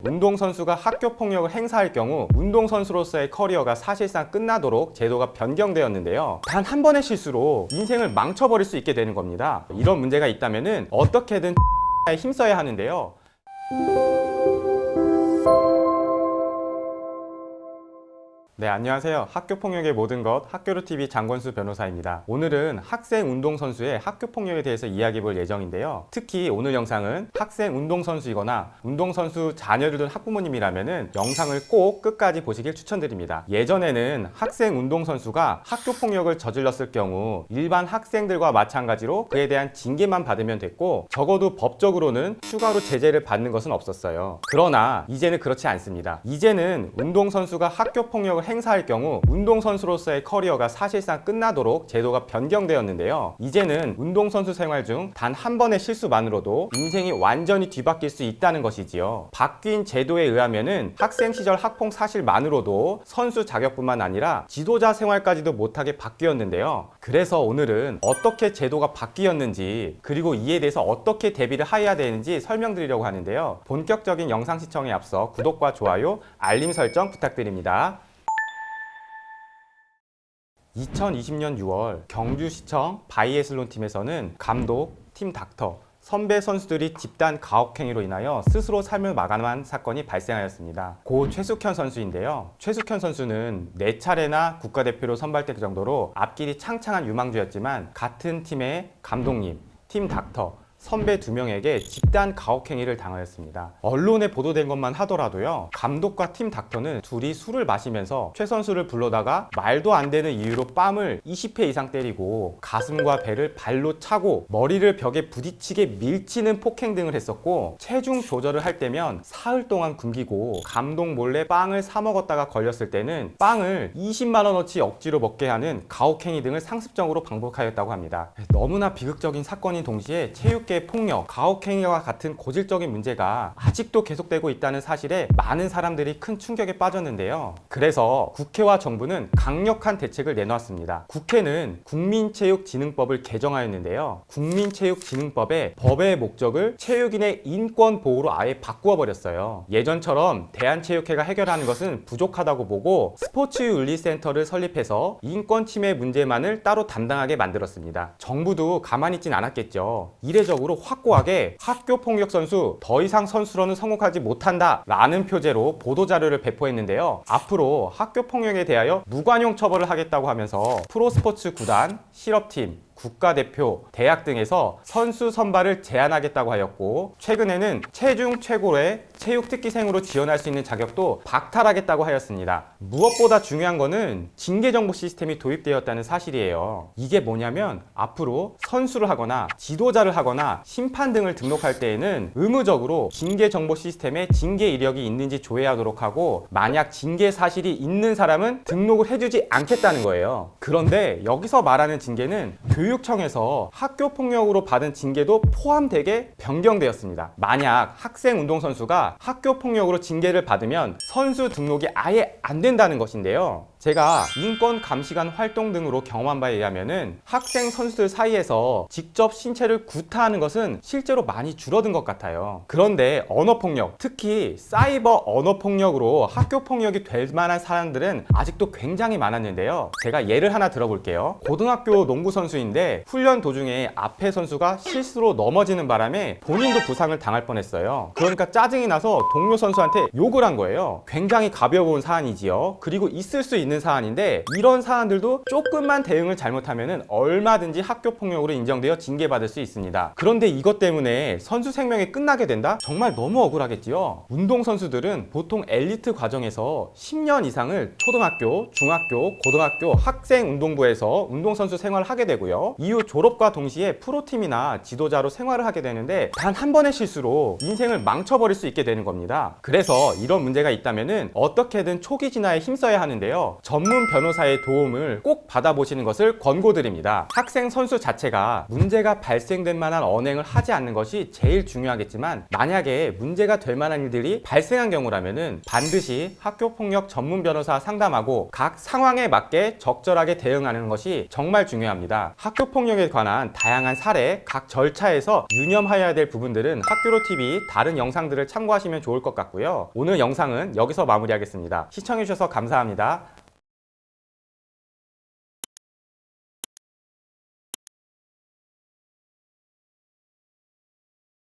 운동선수가 학교폭력을 행사할 경우 운동선수로서의 커리어가 사실상 끝나도록 제도가 변경되었는데요. 단 한 번의 실수로 인생을 망쳐버릴 수 있게 되는 겁니다. 이런 문제가 있다면 어떻게든 힘써야 하는데요. 네, 안녕하세요. 학교폭력의 모든 것 학교루TV 장권수 변호사입니다. 오늘은 학생 운동선수의 학교폭력에 대해서 이야기해볼 예정인데요. 특히 오늘 영상은 학생 운동선수이거나 운동선수 자녀를 둔 학부모님이라면 영상을 꼭 끝까지 보시길 추천드립니다. 예전에는 학생 운동선수가 학교폭력을 저질렀을 경우 일반 학생들과 마찬가지로 그에 대한 징계만 받으면 됐고 적어도 법적으로는 추가로 제재를 받는 것은 없었어요. 그러나 이제는 그렇지 않습니다. 이제는 운동선수가 학교폭력을 행사할 경우 운동선수로서의 커리어가 사실상 끝나도록 제도가 변경되었는데요. 이제는 운동선수 생활 중 단 한 번의 실수만으로도 인생이 완전히 뒤바뀔 수 있다는 것이지요. 바뀐 제도에 의하면은 학생 시절 학폭 사실만으로도 선수 자격뿐만 아니라 지도자 생활까지도 못하게 바뀌었는데요. 그래서 오늘은 어떻게 제도가 바뀌었는지 그리고 이에 대해서 어떻게 대비를 해야 되는지 설명드리려고 하는데요. 본격적인 영상 시청에 앞서 구독과 좋아요, 알림 설정 부탁드립니다. 2020년 6월 경주시청 바이애슬론 팀에서는 감독, 팀 닥터, 선배 선수들이 집단 가혹행위로 인하여 스스로 삶을 마감한 사건이 발생하였습니다. 고 최숙현 선수인데요. 최숙현 선수는 4차례나 국가대표로 선발될 정도로 앞길이 창창한 유망주였지만 같은 팀의 감독님, 팀 닥터, 선배 2명에게 집단 가혹행위를 당하였습니다. 언론에 보도된 것만 하더라도요, 감독과 팀 닥터는 둘이 술을 마시면서 최 선수를 불러다가 말도 안 되는 이유로 뺨을 20회 이상 때리고 가슴과 배를 발로 차고 머리를 벽에 부딪히게 밀치는 폭행 등을 했었고, 체중 조절을 할 때면 사흘 동안 굶기고 감독 몰래 빵을 사 먹었다가 걸렸을 때는 빵을 20만 원어치 억지로 먹게 하는 가혹행위 등을 상습적으로 반복하였다고 합니다. 너무나 비극적인 사건인 동시에 체육 폭력, 가혹행위와 같은 고질적인 문제가 아직도 계속되고 있다는 사실에 많은 사람들이 큰 충격에 빠졌는데요. 그래서 국회와 정부는 강력한 대책을 내놓았습니다. 국회는 국민체육진흥법을 개정하였는데요. 국민체육진흥법의 법의 목적을 체육인의 인권 보호로 아예 바꾸어 버렸어요. 예전처럼 대한체육회가 해결하는 것은 부족하다고 보고 스포츠윤리센터를 설립해서 인권 침해 문제만을 따로 담당하게 만들었습니다. 정부도 가만히 있진 않았겠죠. 이례적으로 확고하게 학교폭력 선수 더 이상 선수로는 성공하지 못한다 라는 표제로 보도자료를 배포했는데요. 앞으로 학교폭력에 대하여 무관용 처벌을 하겠다고 하면서 프로스포츠 구단, 실업팀, 국가대표, 대학 등에서 선수 선발을 제한하겠다고 하였고, 최근에는 체중 최고의 체육특기생으로 지원할 수 있는 자격도 박탈하겠다고 하였습니다. 무엇보다 중요한 거는 징계정보 시스템이 도입되었다는 사실이에요. 이게 뭐냐면 앞으로 선수를 하거나 지도자를 하거나 심판 등을 등록할 때에는 의무적으로 징계정보 시스템에 징계 이력이 있는지 조회하도록 하고, 만약 징계 사실이 있는 사람은 등록을 해주지 않겠다는 거예요. 그런데 여기서 말하는 징계는 교육청에서 학교폭력으로 받은 징계도 포함되게 변경되었습니다. 만약 학생 운동선수가 학교폭력으로 징계를 받으면 선수 등록이 아예 안 된다는 것인데요. 제가 인권감시관 활동 등으로 경험한 바에 의하면 학생 선수들 사이에서 직접 신체를 구타하는 것은 실제로 많이 줄어든 것 같아요. 그런데 언어폭력, 특히 사이버 언어폭력으로 학교폭력이 될 만한 사람들은 아직도 굉장히 많았는데요. 제가 예를 하나 들어볼게요. 고등학교 농구 선수인데 훈련 도중에 앞에 선수가 실수로 넘어지는 바람에 본인도 부상을 당할 뻔했어요. 그러니까 짜증이 나서 동료 선수한테 욕을 한 거예요. 굉장히 가벼운 사안이지요. 그리고 있을 수 있는 사안인데, 이런 사안들도 조금만 대응을 잘못하면 얼마든지 학교폭력으로 인정되어 징계받을 수 있습니다. 그런데 이것 때문에 선수 생명이 끝나게 된다? 정말 너무 억울하겠지요. 운동선수들은 보통 엘리트 과정에서 10년 이상을 초등학교, 중학교, 고등학교 학생운동부에서 운동선수 생활을 하게 되고요. 이후 졸업과 동시에 프로팀이나 지도자로 생활을 하게 되는데, 단 한 번의 실수로 인생을 망쳐버릴 수 있게 되는 겁니다. 그래서 이런 문제가 있다면 어떻게든 초기 진화에 힘써야 하는데요. 전문 변호사의 도움을 꼭 받아보시는 것을 권고드립니다. 학생 선수 자체가 문제가 발생될 만한 언행을 하지 않는 것이 제일 중요하겠지만, 만약에 문제가 될 만한 일들이 발생한 경우라면은 반드시 학교폭력 전문 변호사 상담하고 각 상황에 맞게 적절하게 대응하는 것이 정말 중요합니다. 학교폭력에 관한 다양한 사례, 각 절차에서 유념하여야 될 부분들은 학교로 TV 다른 영상들을 참고하시면 좋을 것 같고요. 오늘 영상은 여기서 마무리하겠습니다. 시청해주셔서 감사합니다.